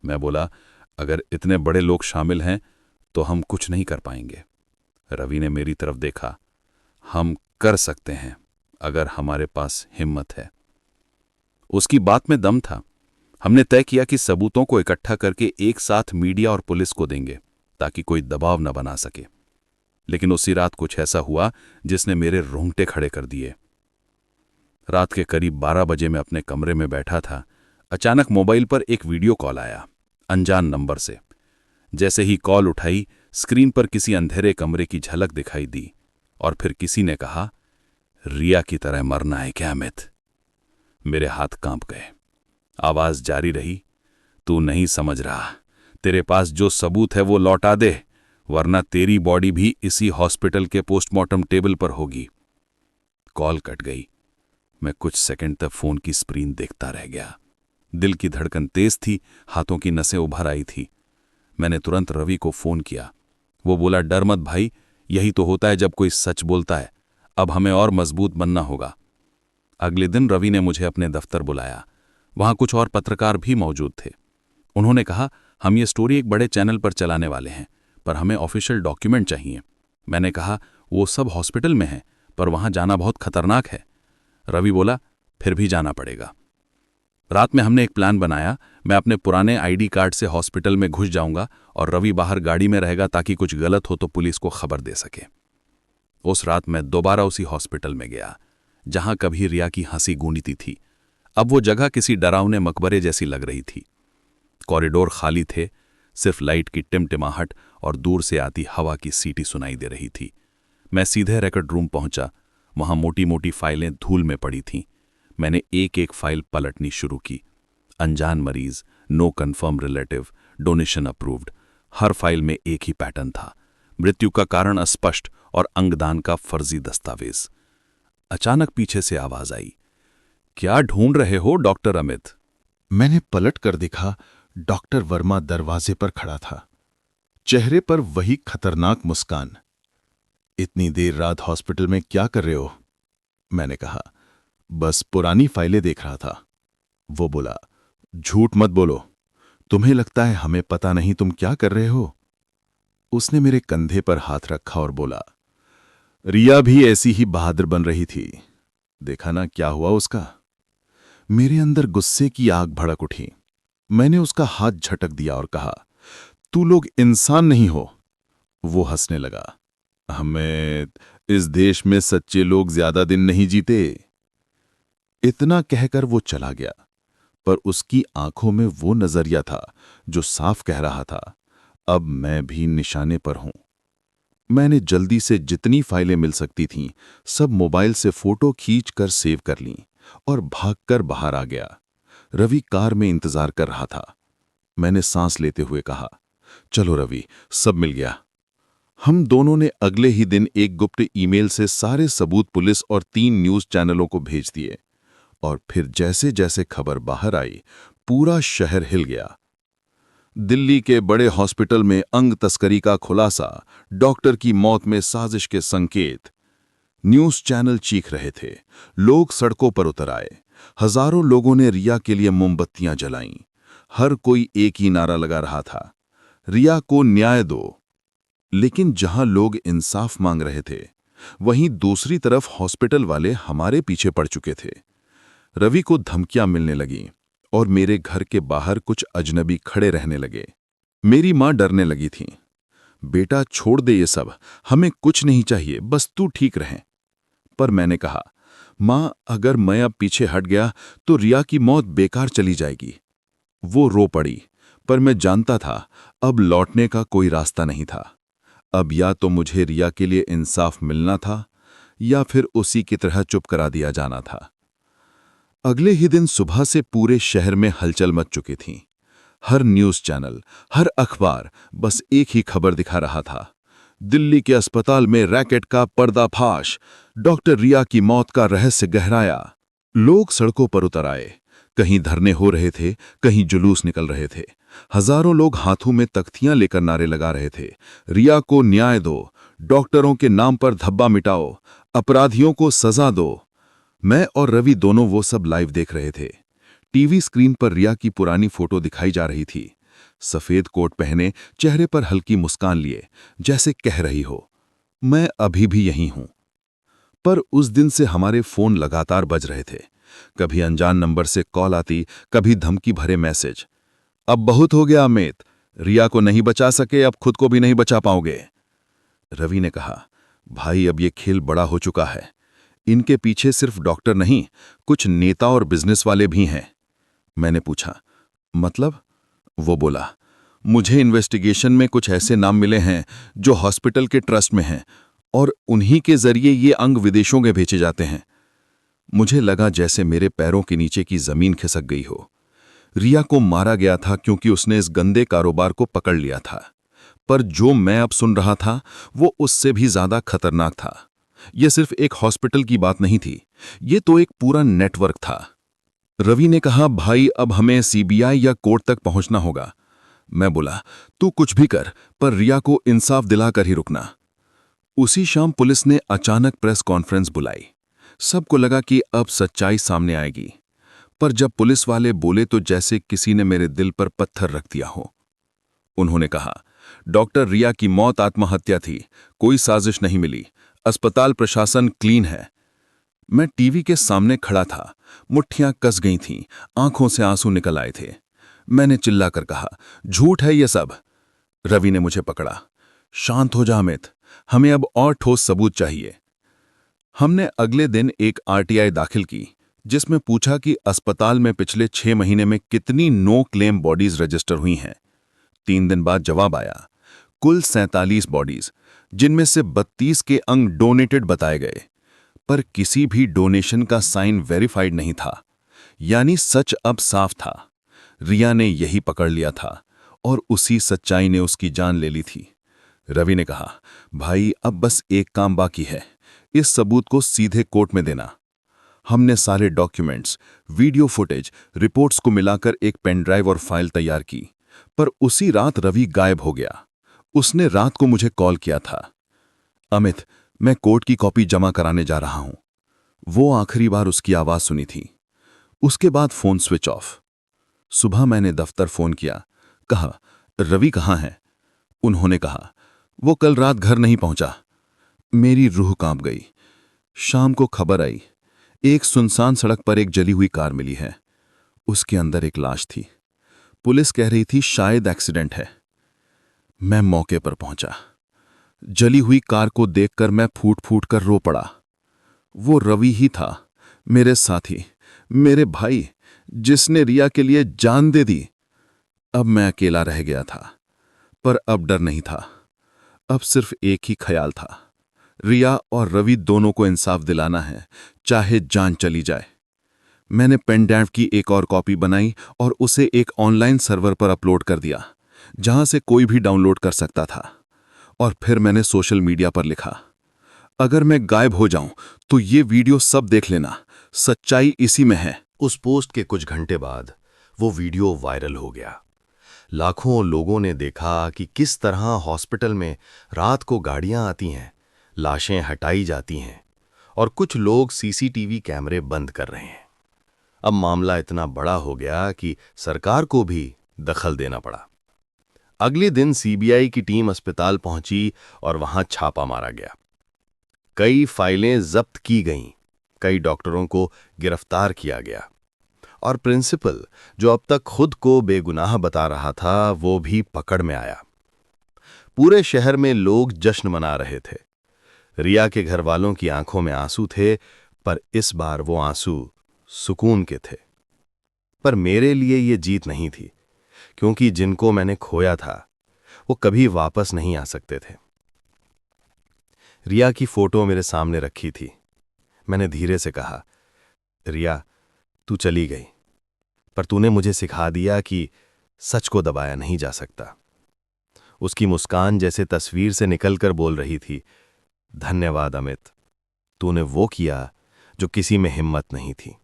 मैं बोला, अगर इतने बड़े लोग शामिल हैं तो हम कुछ नहीं कर पाएंगे। रवि ने मेरी तरफ देखा। हम कर सकते हैं, अगर हमारे पास हिम्मत है। उसकी बात में दम था। हमने तय किया कि सबूतों को इकट्ठा करके एक साथ मीडिया और पुलिस को देंगे, ताकि कोई दबाव न बना सके। लेकिन उसी रात कुछ ऐसा हुआ जिसने मेरे रोंगटे खड़े कर दिए। रात के करीब 12 बजे मैं अपने कमरे में बैठा था। अचानक मोबाइल पर एक वीडियो कॉल आया, अनजान नंबर से। जैसे ही कॉल उठाई, स्क्रीन पर किसी अंधेरे कमरे की झलक दिखाई दी और फिर किसी ने कहा, रिया की तरह मरना है क्या अमित? मेरे हाथ कांप गए। आवाज जारी रही, तू नहीं समझ रहा। तेरे पास जो सबूत है वो लौटा दे, वरना तेरी बॉडी भी इसी हॉस्पिटल के पोस्टमार्टम टेबल पर होगी। कॉल कट गई। मैं कुछ सेकंड तक फोन की स्क्रीन देखता रह गया। दिल की धड़कन तेज थी, हाथों की नसें उभर आई थी। मैंने तुरंत रवि को फोन किया। वो बोला, डर मत भाई, यही तो होता है जब कोई सच बोलता है। अब हमें और मजबूत बनना होगा। अगले दिन रवि ने मुझे अपने दफ्तर बुलाया। वहां कुछ और पत्रकार भी मौजूद थे। उन्होंने कहा, हम ये स्टोरी एक बड़े चैनल पर चलाने वाले हैं, पर हमें ऑफिशियल डॉक्यूमेंट चाहिए। मैंने कहा, वो सब हॉस्पिटल में है, पर वहां जाना बहुत खतरनाक है। रवि बोला, फिर भी जाना पड़ेगा। रात में हमने एक प्लान बनाया। मैं अपने पुराने आईडी कार्ड से हॉस्पिटल में घुस जाऊंगा और रवि बाहर गाड़ी में रहेगा, ताकि कुछ गलत हो तो पुलिस को खबर दे सके। उस रात मैं दोबारा उसी हॉस्पिटल में गया जहां कभी रिया की हंसी गूंजती थी। अब वो जगह किसी डरावने मकबरे जैसी लग रही थी। कॉरिडोर खाली थे, सिर्फ लाइट की टिमटिमाहट और दूर से आती हवा की सीटी सुनाई दे रही थी। मैं सीधे रिकॉर्ड रूम पहुंचा। वहां मोटी मोटी फाइलें धूल में पड़ी थीं। मैंने एक एक फाइल पलटनी शुरू की। अनजान मरीज, no confirm relative, donation approved. हर फाइल में एक ही पैटर्न था, मृत्यु का कारण अस्पष्ट और अंगदान का फर्जी दस्तावेज। अचानक पीछे से आवाज आई, क्या ढूंढ रहे हो डॉक्टर अमित? मैंने पलट कर देखा। डॉक्टर वर्मा दरवाजे पर खड़ा था, चेहरे पर वही खतरनाक मुस्कान। इतनी देर रात हॉस्पिटल में क्या कर रहे हो? मैंने कहा, बस पुरानी फाइलें देख रहा था। वो बोला, झूठ मत बोलो, तुम्हें लगता है हमें पता नहीं तुम क्या कर रहे हो? उसने मेरे कंधे पर हाथ रखा और बोला, रिया भी ऐसी ही बहादुर बन रही थी, देखा ना क्या हुआ उसका। मेरे अंदर गुस्से की आग भड़क उठी। मैंने उसका हाथ झटक दिया और कहा, तू लोग इंसान नहीं हो। वो हंसने लगा, हमें इस देश में सच्चे लोग ज्यादा दिन नहीं जीते। इतना कहकर वो चला गया, पर उसकी आंखों में वो नजरिया था जो साफ कह रहा था, अब मैं भी निशाने पर हूं। मैंने जल्दी से जितनी फाइलें मिल सकती थीं सब मोबाइल से फोटो खींचकर सेव कर लीं और भागकर बाहर आ गया। रवि कार में इंतजार कर रहा था। मैंने सांस लेते हुए कहा, चलो रवि, सब मिल गया। हम दोनों ने अगले ही दिन एक गुप्त ईमेल से सारे सबूत पुलिस और 3 न्यूज चैनलों को भेज दिए, और फिर जैसे जैसे खबर बाहर आई पूरा शहर हिल गया। दिल्ली के बड़े हॉस्पिटल में अंग तस्करी का खुलासा, डॉक्टर की मौत में साजिश के संकेत। न्यूज चैनल चीख रहे थे, लोग सड़कों पर उतर आए, हजारों लोगों ने रिया के लिए मोमबत्तियां जलाईं। हर कोई एक ही नारा लगा रहा था, रिया को न्याय दो। लेकिन जहां लोग इंसाफ मांग रहे थे, वहीं दूसरी तरफ हॉस्पिटल वाले हमारे पीछे पड़ चुके थे। रवि को धमकियां मिलने लगीं और मेरे घर के बाहर कुछ अजनबी खड़े रहने लगे। मेरी मां डरने लगी थी, बेटा छोड़ दे ये सब, हमें कुछ नहीं चाहिए, बस तू ठीक रहे। पर मैंने कहा, मां, अगर मैं अब पीछे हट गया तो रिया की मौत बेकार चली जाएगी। वो रो पड़ी, पर मैं जानता था अब लौटने का कोई रास्ता नहीं था। अब या तो मुझे रिया के लिए इंसाफ मिलना था या फिर उसी की तरह चुप करा दिया जाना था। अगले ही दिन सुबह से पूरे शहर में हलचल मच चुकी थी। हर न्यूज चैनल, हर अखबार बस एक ही खबर दिखा रहा था, दिल्ली के अस्पताल में रैकेट का पर्दाफाश, डॉक्टर रिया की मौत का रहस्य गहराया। लोग सड़कों पर उतर आए, कहीं धरने हो रहे थे, कहीं जुलूस निकल रहे थे। हजारों लोग हाथों में तख्तियां लेकर नारे लगा रहे थे, रिया को न्याय दो, डॉक्टरों के नाम पर धब्बा मिटाओ, अपराधियों को सजा दो। मैं और रवि दोनों वो सब लाइव देख रहे थे। टीवी स्क्रीन पर रिया की पुरानी फोटो दिखाई जा रही थी, सफेद कोट पहने, चेहरे पर हल्की मुस्कान लिए, जैसे कह रही हो, मैं अभी भी यहीं हूं। पर उस दिन से हमारे फोन लगातार बज रहे थे। कभी अनजान नंबर से कॉल आती, कभी धमकी भरे मैसेज। अब बहुत हो गया अमित, रिया को नहीं बचा सके, अब खुद को भी नहीं बचा पाओगे। रवि ने कहा, भाई अब ये खेल बड़ा हो चुका है, इनके पीछे सिर्फ डॉक्टर नहीं, कुछ नेता और बिजनेस वाले भी हैं। मैंने पूछा, मतलब? वो बोला, मुझे इन्वेस्टिगेशन में कुछ ऐसे नाम मिले हैं जो हॉस्पिटल के ट्रस्ट में हैं और उन्हीं के जरिए ये अंग विदेशों में भेजे जाते हैं। मुझे लगा जैसे मेरे पैरों के नीचे की जमीन खिसक गई हो। रिया को मारा गया था क्योंकि उसने इस गंदे कारोबार को पकड़ लिया था, पर जो मैं अब सुन रहा था वो उससे भी ज्यादा खतरनाक था। यह सिर्फ एक हॉस्पिटल की बात नहीं थी, ये तो एक पूरा नेटवर्क था। रवि ने कहा, भाई अब हमें सीबीआई या कोर्ट तक पहुंचना होगा। मैं बोला, तू कुछ भी कर, पर रिया को इंसाफ दिलाकर ही रुकना। उसी शाम पुलिस ने अचानक प्रेस कॉन्फ्रेंस बुलाई। सबको लगा कि अब सच्चाई सामने आएगी, पर जब पुलिस वाले बोले तो जैसे किसी ने मेरे दिल पर पत्थर रख दिया हो। उन्होंने कहा, डॉक्टर रिया की मौत आत्महत्या थी, कोई साजिश नहीं मिली, अस्पताल प्रशासन क्लीन है। मैं टीवी के सामने खड़ा था, मुट्ठियां कस गई थीं, आंखों से आंसू निकल आए थे। मैंने चिल्लाकर कहा, झूठ है ये सब। रवि ने मुझे पकड़ा, शांत हो जा अमित, हमें अब और ठोस सबूत चाहिए। हमने अगले दिन एक आरटीआई दाखिल की, जिसमें पूछा कि अस्पताल में पिछले 6 महीने में कितनी नो क्लेम बॉडीज रजिस्टर हुई हैं। 3 दिन बाद जवाब आया, कुल 47 बॉडीज, जिनमें से 32 के अंग डोनेटेड बताए गए, पर किसी भी डोनेशन का साइन वेरीफाइड नहीं था। यानी सच अब साफ था, रिया ने यही पकड़ लिया था और उसी सच्चाई ने उसकी जान ले ली थी। रवि ने कहा, भाई अब बस एक काम बाकी है, इस सबूत को सीधे कोर्ट में देना। हमने सारे डॉक्यूमेंट्स, वीडियो फुटेज, रिपोर्ट्स को मिलाकर एक पेन ड्राइव और फाइल तैयार की, पर उसी रात रवि गायब हो गया। उसने रात को मुझे कॉल किया था, अमित, मैं कोर्ट की कॉपी जमा कराने जा रहा हूं। वो आखिरी बार उसकी आवाज सुनी थी। उसके बाद फोन स्विच ऑफ। सुबह मैंने दफ्तर फोन किया, कहा, रवि कहाँ है? उन्होंने कहा, वो कल रात घर नहीं पहुंचा। मेरी रूह कांप गई। शाम को खबर आई, एक सुनसान सड़क पर एक जली हुई कार मिली है, उसके अंदर एक लाश थी। पुलिस कह रही थी शायद एक्सीडेंट है। मैं मौके पर पहुंचा। जली हुई कार को देखकर मैं फूट फूट कर रो पड़ा। वो रवि ही था, मेरे साथी, मेरे भाई, जिसने रिया के लिए जान दे दी। अब मैं अकेला रह गया था, पर अब डर नहीं था। अब सिर्फ एक ही ख्याल था, रिया और रवि दोनों को इंसाफ दिलाना है, चाहे जान चली जाए। मैंने पेन ड्राइव की एक और कॉपी बनाई और उसे एक ऑनलाइन सर्वर पर अपलोड कर दिया, जहां से कोई भी डाउनलोड कर सकता था। और फिर मैंने सोशल मीडिया पर लिखा, अगर मैं गायब हो जाऊं तो ये वीडियो सब देख लेना, सच्चाई इसी में है। उस पोस्ट के कुछ घंटे बाद वो वीडियो वायरल हो गया। लाखों लोगों ने देखा कि किस तरह हॉस्पिटल में रात को गाड़ियां आती हैं, लाशें हटाई जाती हैं और कुछ लोग सीसीटीवी कैमरे बंद कर रहे हैं। अब मामला इतना बड़ा हो गया कि सरकार को भी दखल देना पड़ा। अगले दिन सीबीआई की टीम अस्पताल पहुंची और वहां छापा मारा गया। कई फाइलें जब्त की गईं, कई डॉक्टरों को गिरफ्तार किया गया और प्रिंसिपल, जो अब तक खुद को बेगुनाह बता रहा था, वो भी पकड़ में आया। पूरे शहर में लोग जश्न मना रहे थे। रिया के घरवालों की आंखों में आंसू थे, पर इस बार वो आंसू सुकून के थे। पर मेरे लिए ये जीत नहीं थी, क्योंकि जिनको मैंने खोया था वो कभी वापस नहीं आ सकते थे। रिया की फोटो मेरे सामने रखी थी। मैंने धीरे से कहा, रिया, तू चली गई, पर तूने मुझे सिखा दिया कि सच को दबाया नहीं जा सकता। उसकी मुस्कान जैसे तस्वीर से निकलकर बोल रही थी, धन्यवाद अमित, तूने वो किया जो किसी में हिम्मत नहीं थी।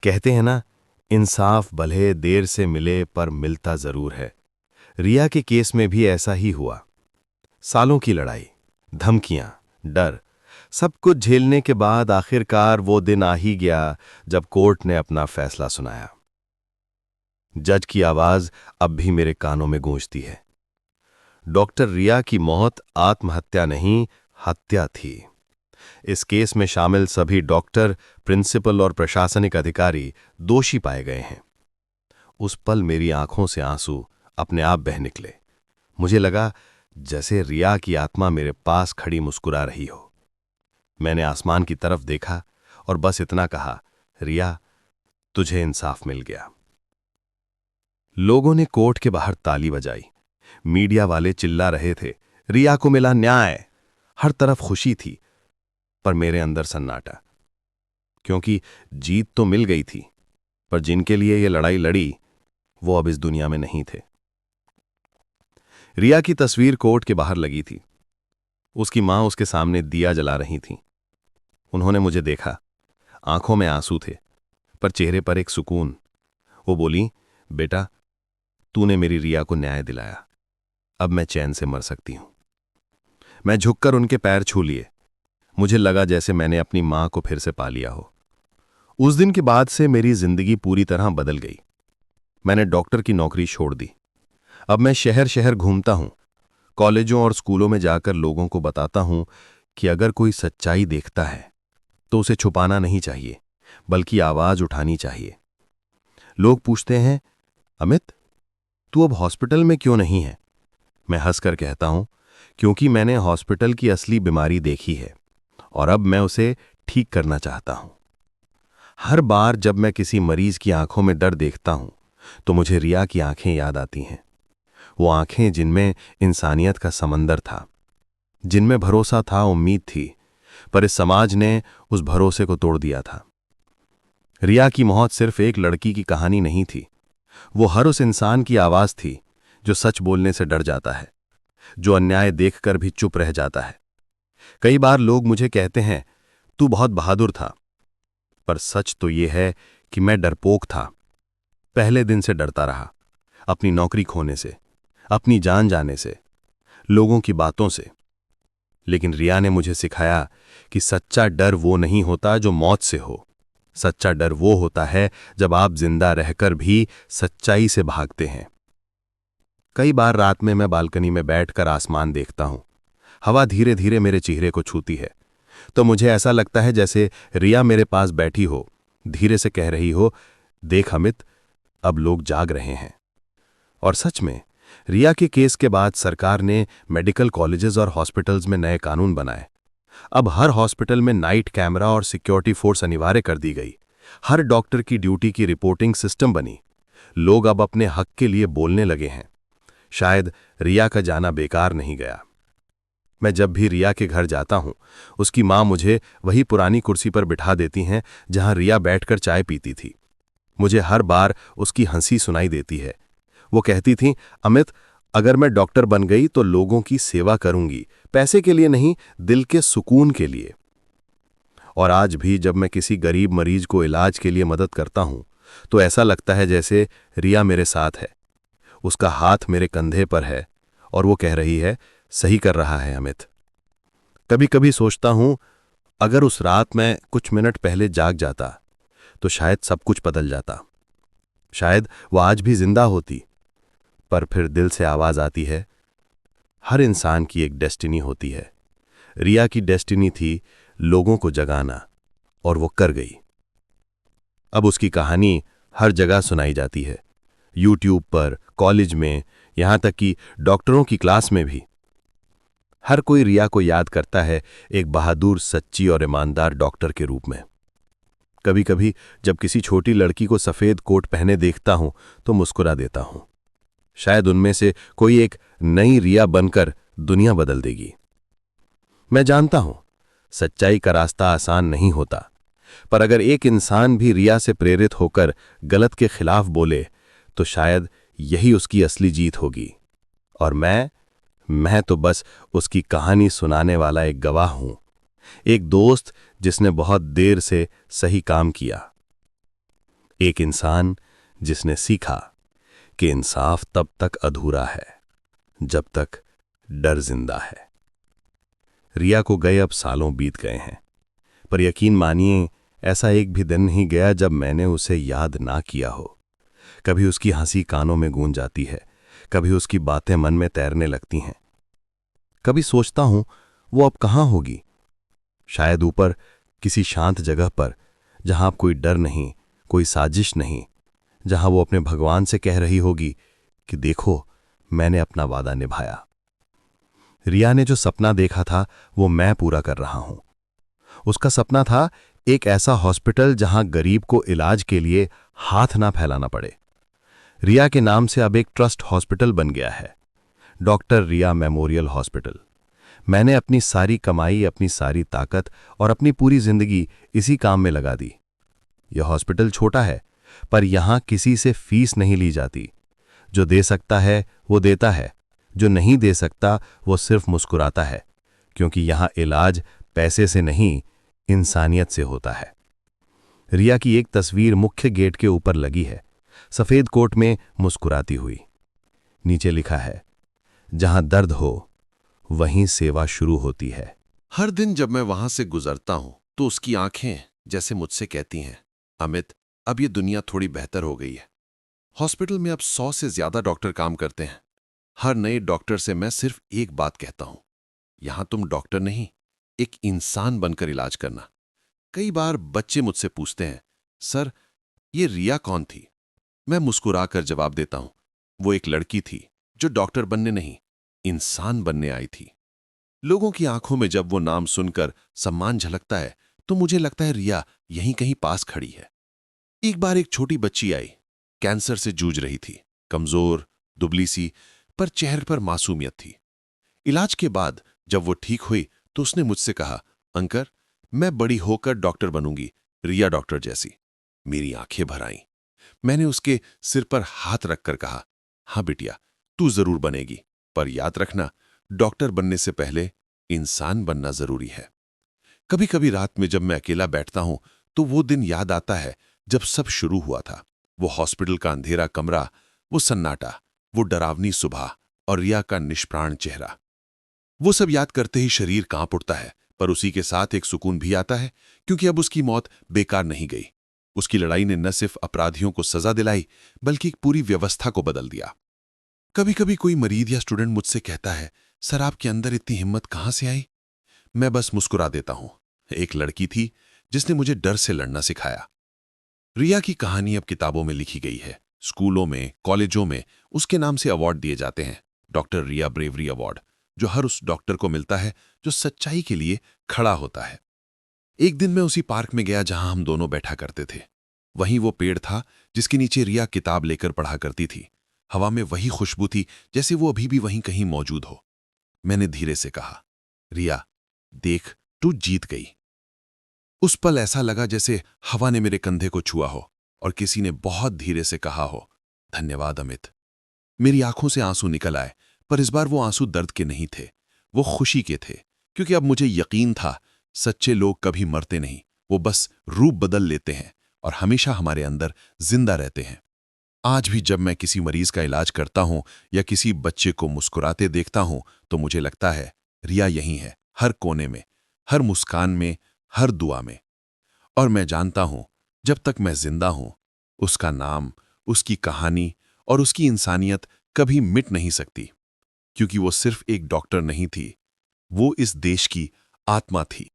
कहते हैं ना, इंसाफ भले देर से मिले पर मिलता जरूर है। रिया के केस में भी ऐसा ही हुआ। सालों की लड़ाई, धमकियां, डर, सब कुछ झेलने के बाद आखिरकार वो दिन आ ही गया जब कोर्ट ने अपना फैसला सुनाया। जज की आवाज अब भी मेरे कानों में गूंजती है। डॉक्टर रिया की मौत आत्महत्या नहीं, हत्या थी। इस केस में शामिल सभी डॉक्टर, प्रिंसिपल और प्रशासनिक अधिकारी दोषी पाए गए हैं। उस पल मेरी आंखों से आंसू अपने आप बह निकले। मुझे लगा जैसे रिया की आत्मा मेरे पास खड़ी मुस्कुरा रही हो। मैंने आसमान की तरफ देखा और बस इतना कहा, रिया, तुझे इंसाफ मिल गया। लोगों ने कोर्ट के बाहर ताली बजाई। मीडिया वाले चिल्ला रहे थे, रिया को मिला न्याय। हर तरफ खुशी थी, पर मेरे अंदर सन्नाटा, क्योंकि जीत तो मिल गई थी, पर जिनके लिए ये लड़ाई लड़ी वो अब इस दुनिया में नहीं थे। रिया की तस्वीर कोर्ट के बाहर लगी थी। उसकी मां उसके सामने दिया जला रही थी। उन्होंने मुझे देखा। आंखों में आंसू थे, पर चेहरे पर एक सुकून। वो बोली, बेटा, तूने मेरी रिया को न्याय दिलाया, अब मैं चैन से मर सकती हूं। मैं झुककर उनके पैर छू लिए। मुझे लगा जैसे मैंने अपनी मां को फिर से पा लिया हो। उस दिन के बाद से मेरी जिंदगी पूरी तरह बदल गई। मैंने डॉक्टर की नौकरी छोड़ दी। अब मैं शहर शहर घूमता हूं, कॉलेजों और स्कूलों में जाकर लोगों को बताता हूं कि अगर कोई सच्चाई देखता है तो उसे छुपाना नहीं चाहिए, बल्कि आवाज उठानी चाहिए। लोग पूछते हैं, अमित, तू अब हॉस्पिटल में क्यों नहीं है? मैं हंसकर कहता हूं, क्योंकि मैंने हॉस्पिटल की असली बीमारी देखी है और अब मैं उसे ठीक करना चाहता हूं। हर बार जब मैं किसी मरीज की आंखों में डर देखता हूं तो मुझे रिया की आंखें याद आती हैं। वो आंखें जिनमें इंसानियत का समंदर था, जिनमें भरोसा था, उम्मीद थी, पर इस समाज ने उस भरोसे को तोड़ दिया था। रिया की मौत सिर्फ एक लड़की की कहानी नहीं थी, वो हर उस इंसान की आवाज थी जो सच बोलने से डर जाता है, जो अन्याय देखकर भी चुप रह जाता है। कई बार लोग मुझे कहते हैं, तू बहुत बहादुर था, पर सच तो ये है कि मैं डरपोक था। पहले दिन से डरता रहा, अपनी नौकरी खोने से, अपनी जान जाने से, लोगों की बातों से। लेकिन रिया ने मुझे सिखाया कि सच्चा डर वो नहीं होता जो मौत से हो। सच्चा डर वो होता है जब आप जिंदा रहकर भी सच्चाई से भागते हैं। कई बार रात में मैं बालकनी में बैठकर आसमान देखता हूं। हवा धीरे धीरे मेरे चेहरे को छूती है, तो मुझे ऐसा लगता है जैसे रिया मेरे पास बैठी हो, धीरे से कह रही हो, देख अमित, अब लोग जाग रहे हैं। और सच में रिया के केस के बाद सरकार ने मेडिकल कॉलेजेस और हॉस्पिटल्स में नए कानून बनाए। अब हर हॉस्पिटल में नाइट कैमरा और सिक्योरिटी फोर्स अनिवार्य कर दी गई, हर डॉक्टर की ड्यूटी की रिपोर्टिंग सिस्टम बनी। लोग अब अपने हक के लिए बोलने लगे हैं। शायद रिया का जाना बेकार नहीं गया। मैं जब भी रिया के घर जाता हूं, उसकी मां मुझे वही पुरानी कुर्सी पर बिठा देती हैं जहां रिया बैठकर चाय पीती थी। मुझे हर बार उसकी हंसी सुनाई देती है। वो कहती थीं, अमित, अगर मैं डॉक्टर बन गई तो लोगों की सेवा करूंगी, पैसे के लिए नहीं, दिल के सुकून के लिए। और आज भी जब मैं किसी गरीब मरीज को इलाज के लिए मदद करता हूं, तो ऐसा लगता है जैसे रिया मेरे साथ है। उसका हाथ मेरे कंधे पर है और वो कह रही है, सही कर रहा है अमित। कभी कभी सोचता हूं, अगर उस रात मैं कुछ मिनट पहले जाग जाता तो शायद सब कुछ बदल जाता। शायद वो आज भी जिंदा होती। पर फिर दिल से आवाज आती है, हर इंसान की एक डेस्टिनी होती है। रिया की डेस्टिनी थी लोगों को जगाना, और वो कर गई। अब उसकी कहानी हर जगह सुनाई जाती है, यूट्यूब पर, कॉलेज में, यहां तक कि डॉक्टरों की क्लास में भी। हर कोई रिया को याद करता है एक बहादुर, सच्ची और ईमानदार डॉक्टर के रूप में। कभी कभी जब किसी छोटी लड़की को सफेद कोट पहने देखता हूं तो मुस्कुरा देता हूं। शायद उनमें से कोई एक नई रिया बनकर दुनिया बदल देगी। मैं जानता हूं सच्चाई का रास्ता आसान नहीं होता, पर अगर एक इंसान भी रिया से प्रेरित होकर गलत के खिलाफ बोले तो शायद यही उसकी असली जीत होगी। और मैं तो बस उसकी कहानी सुनाने वाला एक गवाह हूं, एक दोस्त जिसने बहुत देर से सही काम किया, एक इंसान जिसने सीखा कि इंसाफ तब तक अधूरा है जब तक डर जिंदा है। रिया को गए अब सालों बीत गए हैं, पर यकीन मानिए ऐसा एक भी दिन नहीं गया जब मैंने उसे याद ना किया हो। कभी उसकी हंसी कानों में गूंज जाती है, कभी उसकी बातें मन में तैरने लगती हैं। कभी सोचता हूं वो अब कहां होगी, शायद ऊपर किसी शांत जगह पर, जहां अब कोई डर नहीं, कोई साजिश नहीं, जहां वो अपने भगवान से कह रही होगी कि देखो, मैंने अपना वादा निभाया। रिया ने जो सपना देखा था वो मैं पूरा कर रहा हूं। उसका सपना था एक ऐसा हॉस्पिटल जहां गरीब को इलाज के लिए हाथ ना फैलाना पड़े। रिया के नाम से अब एक ट्रस्ट हॉस्पिटल बन गया है, डॉक्टर रिया मेमोरियल हॉस्पिटल। मैंने अपनी सारी कमाई, अपनी सारी ताकत और अपनी पूरी जिंदगी इसी काम में लगा दी। यह हॉस्पिटल छोटा है, पर यहां किसी से फीस नहीं ली जाती। जो दे सकता है वो देता है, जो नहीं दे सकता वो सिर्फ मुस्कुराता है, क्योंकि यहां इलाज पैसे से नहीं, इंसानियत से होता है। रिया की एक तस्वीर मुख्य गेट के ऊपर लगी है, सफेद कोट में मुस्कुराती हुई। नीचे लिखा है, जहां दर्द हो वहीं सेवा शुरू होती है। हर दिन जब मैं वहां से गुजरता हूं तो उसकी आंखें जैसे मुझसे कहती हैं, अमित, अब ये दुनिया थोड़ी बेहतर हो गई है। हॉस्पिटल में अब 100 से ज्यादा डॉक्टर काम करते हैं। हर नए डॉक्टर से मैं सिर्फ एक बात कहता हूं, यहां तुम डॉक्टर नहीं, एक इंसान बनकर इलाज करना। कई बार बच्चे मुझसे पूछते हैं, सर, ये रिया कौन थी? मैं मुस्कुराकर जवाब देता हूं, वो एक लड़की थी जो डॉक्टर बनने नहीं, इंसान बनने आई थी। लोगों की आंखों में जब वो नाम सुनकर सम्मान झलकता है तो मुझे लगता है रिया यहीं कहीं पास खड़ी है। एक बार एक छोटी बच्ची आई, कैंसर से जूझ रही थी, कमजोर, दुबली सी, पर चेहरे पर मासूमियत थी। इलाज के बाद जब वो ठीक हुई तो उसने मुझसे कहा, अंकल, मैं बड़ी होकर डॉक्टर बनूंगी, रिया डॉक्टर जैसी। मेरी आंखें भर आईं। मैंने उसके सिर पर हाथ रखकर कहा, हाँ बिटिया, तू जरूर बनेगी, पर याद रखना, डॉक्टर बनने से पहले इंसान बनना जरूरी है। कभी कभी रात में जब मैं अकेला बैठता हूं तो वो दिन याद आता है जब सब शुरू हुआ था। वो हॉस्पिटल का अंधेरा कमरा, वो सन्नाटा, वो डरावनी सुबह और रिया का निष्प्राण चेहरा। वो सब याद करते ही शरीर कांप उठता है, पर उसी के साथ एक सुकून भी आता है, क्योंकि अब उसकी मौत बेकार नहीं गई। उसकी लड़ाई ने न सिर्फ अपराधियों को सजा दिलाई, बल्कि एक पूरी व्यवस्था को बदल दिया। कभी कभी कोई मरीज या स्टूडेंट मुझसे कहता है, सर, आपके अंदर इतनी हिम्मत कहां से आई? मैं बस मुस्कुरा देता हूं। एक लड़की थी जिसने मुझे डर से लड़ना सिखाया। रिया की कहानी अब किताबों में लिखी गई है, स्कूलों में, कॉलेजों में उसके नाम से अवार्ड दिए जाते हैं, डॉक्टर रिया ब्रेवरी अवार्ड, जो हर उस डॉक्टर को मिलता है जो सच्चाई के लिए खड़ा होता है। एक दिन मैं उसी पार्क में गया जहां हम दोनों बैठा करते थे। वहीं वो पेड़ था जिसके नीचे रिया किताब लेकर पढ़ा करती थी। हवा में वही खुशबू थी जैसे वो अभी भी वहीं कहीं मौजूद हो। मैंने धीरे से कहा, रिया, देख, तू जीत गई। उस पल ऐसा लगा जैसे हवा ने मेरे कंधे को छुआ हो और किसी ने बहुत धीरे से कहा हो, धन्यवाद अमित। मेरी आंखों से आंसू निकल आए, पर इस बार वो आंसू दर्द के नहीं थे, वो खुशी के थे, क्योंकि अब मुझे यकीन था सच्चे लोग कभी मरते नहीं, वो बस रूप बदल लेते हैं और हमेशा हमारे अंदर जिंदा रहते हैं। आज भी जब मैं किसी मरीज का इलाज करता हूं या किसी बच्चे को मुस्कुराते देखता हूं तो मुझे लगता है रिया यहीं है, हर कोने में, हर मुस्कान में, हर दुआ में। और मैं जानता हूं जब तक मैं जिंदा हूं उसका नाम, उसकी कहानी और उसकी इंसानियत कभी मिट नहीं सकती, क्योंकि वो सिर्फ एक डॉक्टर नहीं थी, वो इस देश की आत्मा थी।